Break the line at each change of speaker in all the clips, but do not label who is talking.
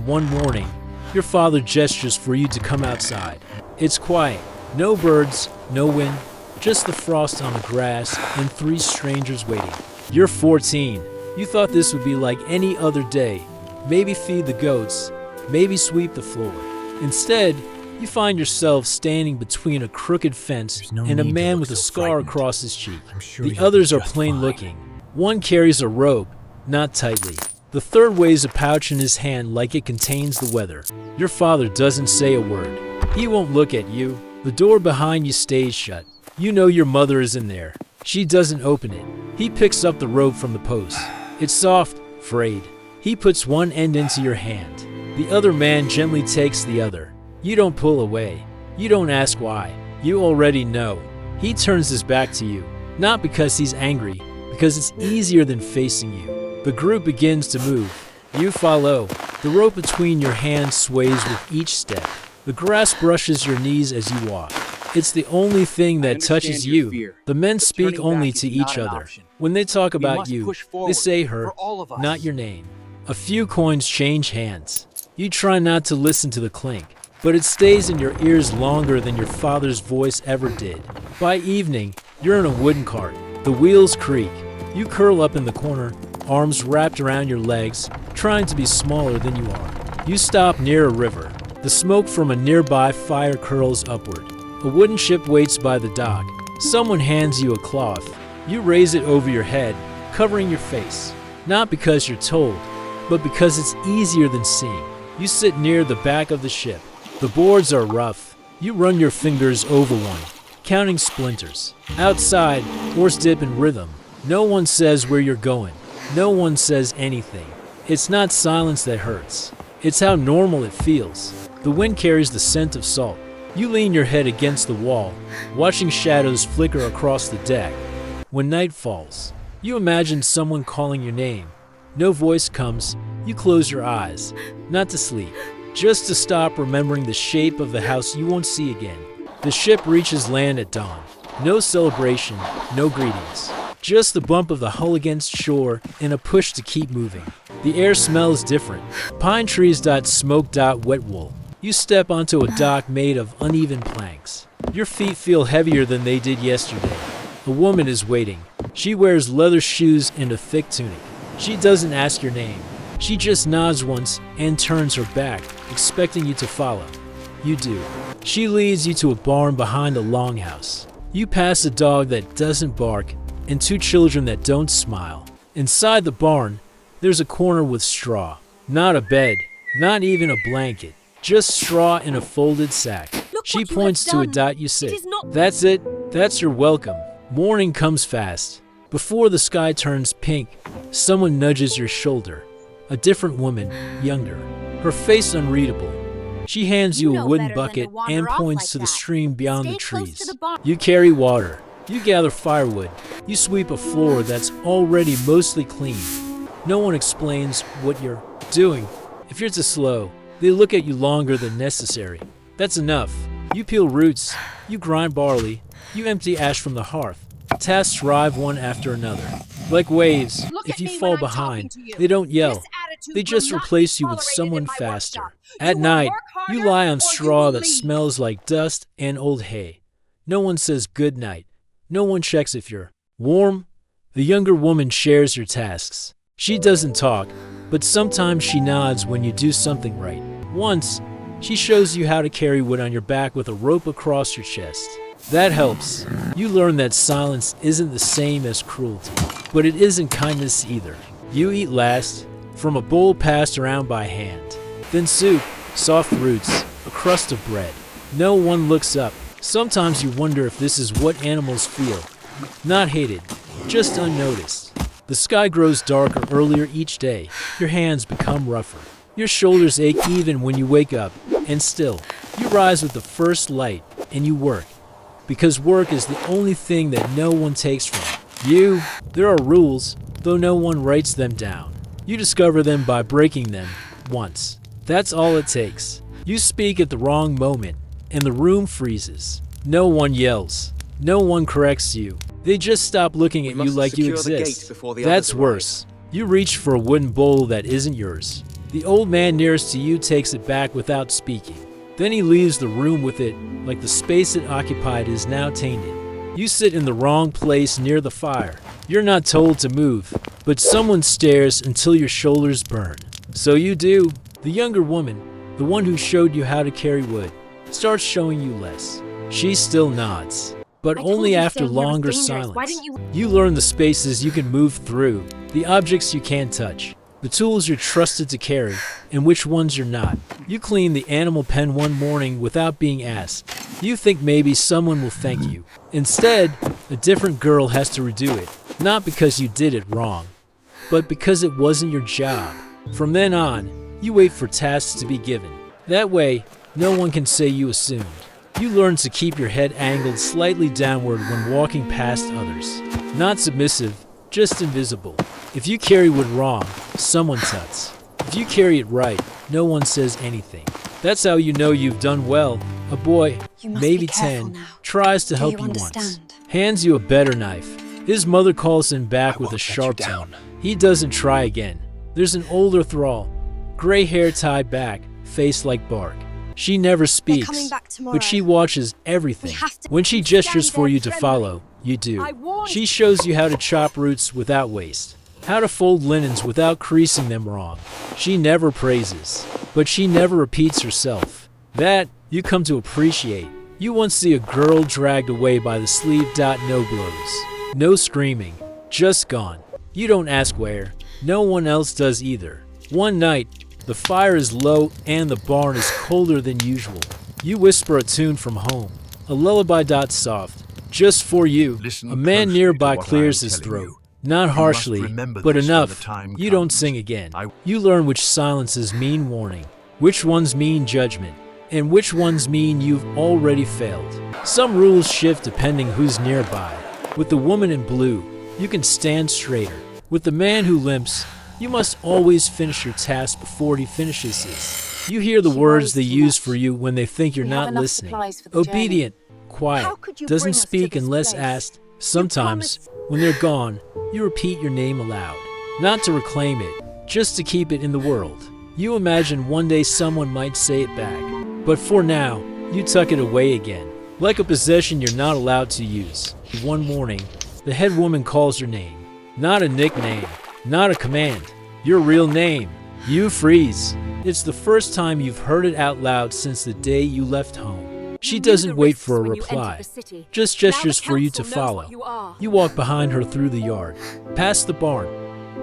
one morning, your father gestures for you to come outside. It's quiet. No birds, no wind, just the frost on the grass and 3 strangers waiting. You're 14. You thought this would be like any other day. Maybe feed the goats, maybe sweep the floor. Instead, you find yourself standing between a crooked fence and a man with a scar across his cheek. The others are plain looking. One carries a rope, not tightly. The third weighs a pouch in his hand like it contains the weather. Your father doesn't say a word. He won't look at you. The door behind you stays shut. You know your mother is in there. She doesn't open it. He picks up the rope from the post. It's soft, frayed. He puts one end into your hand. The other man gently takes the other. You don't pull away. You don't ask why. You already know. He turns his back to you, not because he's angry, because it's easier than facing you. The group begins to move. You follow. The rope between your hands sways with each step. The grass brushes your knees as you walk. It's the only thing that touches you. The men speak only to each other. When they talk about you, they say her, not your name. A few coins change hands. You try not to listen to the clink, but it stays in your ears longer than your father's voice ever did. By evening, you're in a wooden cart. The wheels creak. You curl up in the corner, arms wrapped around your legs, trying to be smaller than you are. You stop near a river. The smoke from a nearby fire curls upward. A wooden ship waits by the dock. Someone hands you a cloth. You raise it over your head, covering your face. Not because you're told, but because it's easier than seeing. You sit near the back of the ship. The boards are rough. You run your fingers over one, counting splinters. Outside, oars dip in rhythm. No one says where you're going. No one says anything. It's not silence that hurts. It's how normal it feels. The wind carries the scent of salt. You lean your head against the wall, watching shadows flicker across the deck. When night falls, you imagine someone calling your name. No voice comes. You close your eyes, not to sleep, just to stop remembering the shape of the house you won't see again. The ship reaches land at dawn. No celebration, no greetings. Just the bump of the hull against shore and a push to keep moving. The air smells different. Pine trees smoke wet wool. You step onto a dock made of uneven planks. Your feet feel heavier than they did yesterday. A woman is waiting. She wears leather shoes and a thick tunic. She doesn't ask your name. She just nods once and turns her back, expecting you to follow. You do. She leads you to a barn behind a longhouse. You pass a dog that doesn't bark and 2 children that don't smile. Inside the barn, there's a corner with straw. Not a bed, not even a blanket. Just straw in a folded sack. She points to a dot you sit. That's it. That's your welcome. Morning comes fast. Before the sky turns pink, someone nudges your shoulder. A different woman, younger. Her face unreadable. She hands you a wooden bucket and points to the stream beyond the trees. You carry water. You gather firewood. You sweep a floor that's already mostly clean. No one explains what you're doing. If you're too slow, they look at you longer than necessary. That's enough. You peel roots. You grind barley. You empty ash from the hearth. Tasks arrive one after another. Like waves, if you fall behind, they don't yell. They just replace you with someone faster. At night, you lie on straw that smells like dust and old hay. No one says good night. No one checks if you're warm. The younger woman shares your tasks. She doesn't talk, but sometimes she nods when you do something right. Once, she shows you how to carry wood on your back with a rope across your chest. That helps. You learn that silence isn't the same as cruelty, but it isn't kindness either. You eat last, from a bowl passed around by hand. Then soup, soft roots, a crust of bread. No one looks up. Sometimes you wonder if this is what animals feel. Not hated, just unnoticed. The sky grows darker earlier each day. Your hands become rougher. Your shoulders ache even when you wake up. And still, you rise with the first light and you work. Because work is the only thing that no one takes from you. There are rules, though no one writes them down. You discover them by breaking them once. That's all it takes. You speak at the wrong moment, and the room freezes. No one yells. No one corrects you. They just stop looking at you like you exist. That's worse. You reach for a wooden bowl that isn't yours. The old man nearest to you takes it back without speaking. Then he leaves the room with it, like the space it occupied is now tainted. You sit in the wrong place near the fire. You're not told to move, but someone stares until your shoulders burn. So you do. The younger woman, the one who showed you how to carry wood, starts showing you less. She still nods, but only after longer silence. You learn the spaces you can move through, the objects you can't touch, the tools you're trusted to carry, and which ones you're not. You clean the animal pen one morning without being asked. You think maybe someone will thank you. Instead, a different girl has to redo it, not because you did it wrong, but because it wasn't your job. From then on, you wait for tasks to be given. That way, no one can say you assumed. You learn to keep your head angled slightly downward when walking past others. Not submissive, just invisible. If you carry wood wrong, someone tuts. If you carry it right, no one says anything. That's how you know you've done well. A boy, maybe 10, tries to help you once. Hands you a better knife. His mother calls him back with a sharp tone. He doesn't try again. There's an older thrall, gray hair tied back, face like bark. She never speaks, but she watches everything. When she gestures for you to follow, you do. She shows you how to chop roots without waste, how to fold linens without creasing them wrong. She never praises, but she never repeats herself. That you come to appreciate. You once see a girl dragged away by the sleeve. No blows, no screaming, just gone. You don't ask where. No one else does either. One night, the fire is low and the barn is colder than usual. You whisper a tune from home, a lullaby. Soft, just for you. A man nearby clears his throat. Not harshly, but enough. You don't sing again. You learn which silences mean warning, which ones mean judgment, and which ones mean you've already failed. Some rules shift depending who's nearby. With the woman in blue, you can stand straighter. With the man who limps, you must always finish your task before he finishes his. You hear the words they use for you when they think you're not listening. Obedient, quiet, doesn't speak unless asked. Sometimes, when they're gone, you repeat your name aloud. Not to reclaim it, just to keep it in the world. You imagine one day someone might say it back. But for now, you tuck it away again, like a possession you're not allowed to use. One morning, the head woman calls your name. Not a nickname, not a command, your real name. You freeze. It's the first time you've heard it out loud since the day you left home. She doesn't wait for a reply, just gestures for you to follow. You walk behind her through the yard, past the barn,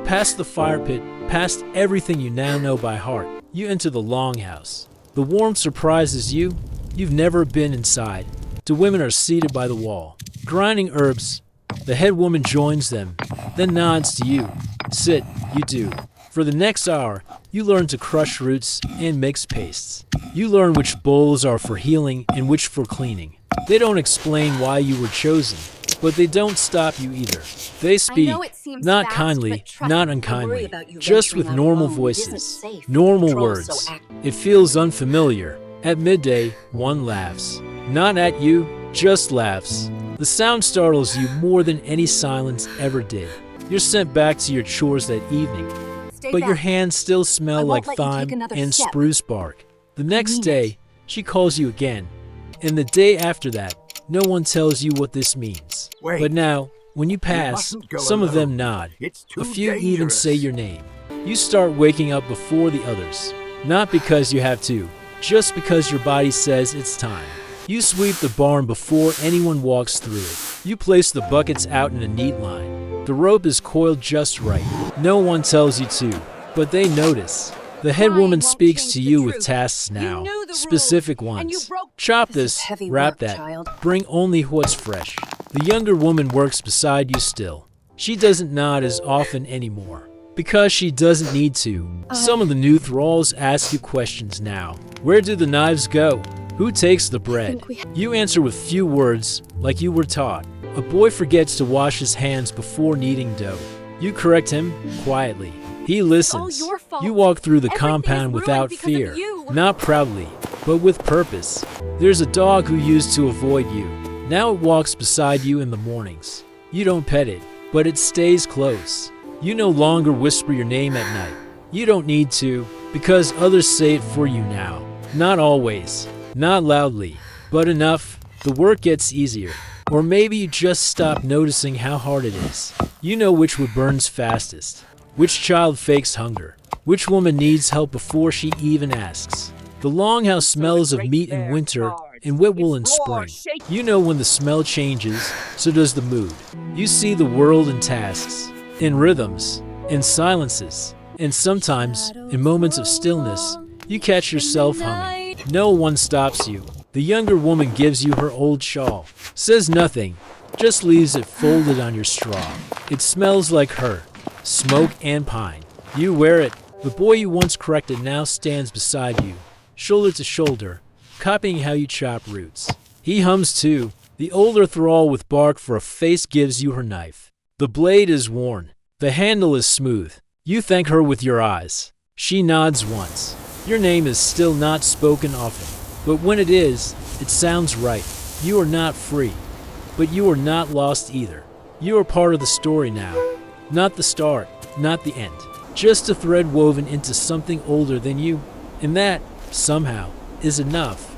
past the fire pit, past everything you now know by heart. You enter the longhouse. The warmth surprises you. You've never been inside. The women are seated by the wall, grinding herbs. The head woman joins them, then nods to you. Sit, you do. For the next hour, you learn to crush roots and mix pastes. You learn which bowls are for healing and which for cleaning. They don't explain why you were chosen, but they don't stop you either. They speak, not kindly, not unkindly, just with normal voices, normal words. It feels unfamiliar. At midday, one laughs. Not at you, just laughs. The sound startles you more than any silence ever did. You're sent back to your chores that evening, but your hands still smell like thyme and spruce bark. The next day, she calls you again, and the day after that, no one tells you what this means. But now, when you pass, some of them nod. A few even say your name. You start waking up before the others, not because you have to, just because your body says it's time. You sweep the barn before anyone walks through it. You place the buckets out in a neat line. The rope is coiled just right. No one tells you to, but they notice. The head woman speaks to you with tasks now, specific ones. Chop this, wrap that, bring only what's fresh. The younger woman works beside you still. She doesn't nod as often anymore, because she doesn't need to. Some of the new thralls ask you questions now. Where do the knives go? Who takes the bread? You answer with few words, like you were taught. A boy forgets to wash his hands before kneading dough. You correct him quietly. He listens. You walk through the compound without fear, not proudly, but with purpose. There's a dog who used to avoid you. Now it walks beside you in the mornings. You don't pet it, but it stays close. You no longer whisper your name at night. You don't need to, because others say it for you now. Not always, not loudly, but enough. The work gets easier. Or maybe you just stop noticing how hard it is. You know which wood burns fastest, which child fakes hunger, which woman needs help before she even asks. The longhouse smells of meat in winter and wet wool in spring. You know when the smell changes, so does the mood. You see the world in tasks, in rhythms, in silences, and sometimes, in moments of stillness, you catch yourself humming. No one stops you. The younger woman gives you her old shawl, says nothing, just leaves it folded on your straw. It smells like her, smoke and pine. You wear it. The boy you once corrected now stands beside you, shoulder to shoulder, copying how you chop roots. He hums too. The older thrall with bark for a face gives you her knife. The blade is worn. The handle is smooth. You thank her with your eyes. She nods once. Your name is still not spoken often, but when it is, it sounds right. You are not free, but you are not lost either. You are part of the story now. Not the start, not the end. Just a thread woven into something older than you, and that, somehow, is enough.